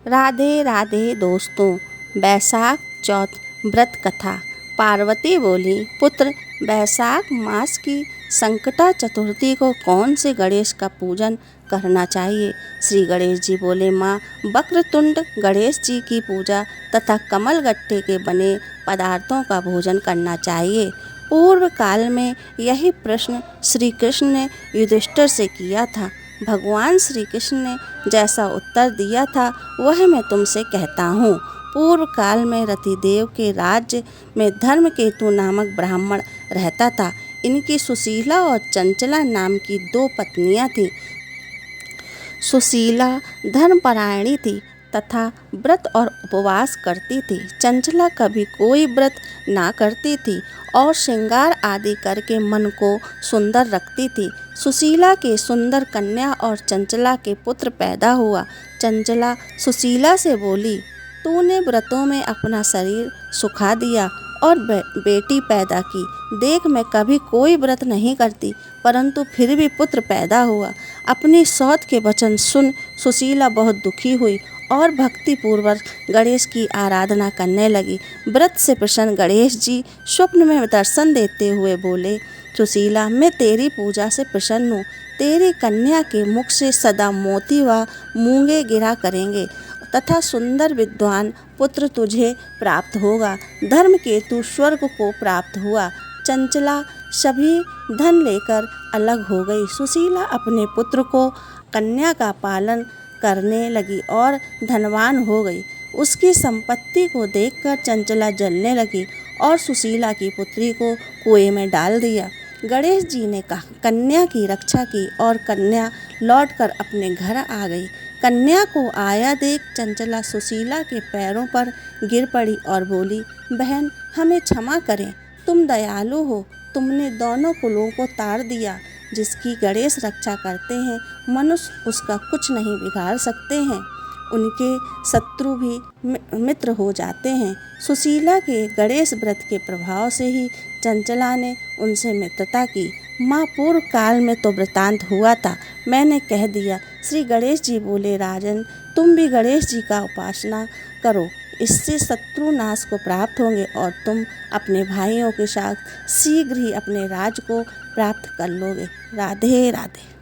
राधे राधे दोस्तों। बैसाख चौथ व्रत कथा। पार्वती बोली, पुत्र, बैसाख मास की संकटा चतुर्थी को कौन से गणेश का पूजन करना चाहिए? श्री गणेश जी बोले, माँ, वक्रतुंड गणेश जी की पूजा तथा कमल गट्टे के बने पदार्थों का भोजन करना चाहिए। पूर्व काल में यही प्रश्न श्री कृष्ण ने युधिष्ठिर से किया था। भगवान श्री कृष्ण ने जैसा उत्तर दिया था वह मैं तुमसे कहता हूँ। पूर्व काल में रतिदेव के राज्य में धर्मकेतु नामक ब्राह्मण रहता था। इनकी सुशीला और चंचला नाम की 2 पत्नियां थीं। सुशीला धर्मपरायणी थी तथा व्रत और उपवास करती थी। चंचला कभी कोई व्रत ना करती थी और श्रृंगार आदि करके मन को सुंदर रखती थी। सुशीला के सुंदर कन्या और चंचला के पुत्र पैदा हुआ। चंचला सुशीला से बोली, तूने व्रतों में अपना शरीर सुखा दिया और बेटी पैदा की। देख, मैं कभी कोई व्रत नहीं करती, परंतु फिर भी पुत्र पैदा हुआ। अपनी सौत के वचन सुन सुशीला बहुत दुखी हुई और भक्ति पूर्वक गणेश की आराधना करने लगी। व्रत से प्रसन्न गणेश जी स्वप्न में दर्शन देते हुए बोले, सुशीला, मैं तेरी पूजा से प्रसन्न हूँ। तेरी कन्या के मुख से सदा मोती व मूंगे गिरा करेंगे तथा सुंदर विद्वान पुत्र तुझे प्राप्त होगा। धर्मकेतु स्वर्ग को प्राप्त हुआ। चंचला सभी धन लेकर अलग हो गई। सुशीला अपने पुत्र को कन्या का पालन करने लगी और धनवान हो गई। उसकी संपत्ति को देखकर चंचला जलने लगी और सुशीला की पुत्री को कुएं में डाल दिया। गणेश जी ने कन्या की रक्षा की और कन्या लौटकर अपने घर आ गई। कन्या को आया देख चंचला सुशीला के पैरों पर गिर पड़ी और बोली, बहन, हमें क्षमा करें, तुम दयालु हो। तुमने दोनों कुलों को तार दिया। जिसकी गणेश रक्षा करते हैं, मनुष्य उसका कुछ नहीं बिगाड़ सकते हैं। उनके शत्रु भी मित्र हो जाते हैं। सुशीला के गणेश व्रत के प्रभाव से ही चंचला ने उनसे मित्रता की। माँ, पूर्व काल में तो वृतांत हुआ था, मैंने कह दिया। श्री गणेश जी बोले, राजन, तुम भी गणेश जी का उपासना करो, इससे शत्रु नाश को प्राप्त होंगे और तुम अपने भाइयों के साथ शीघ्र ही अपने राज को प्राप्त कर लोगे। राधे राधे।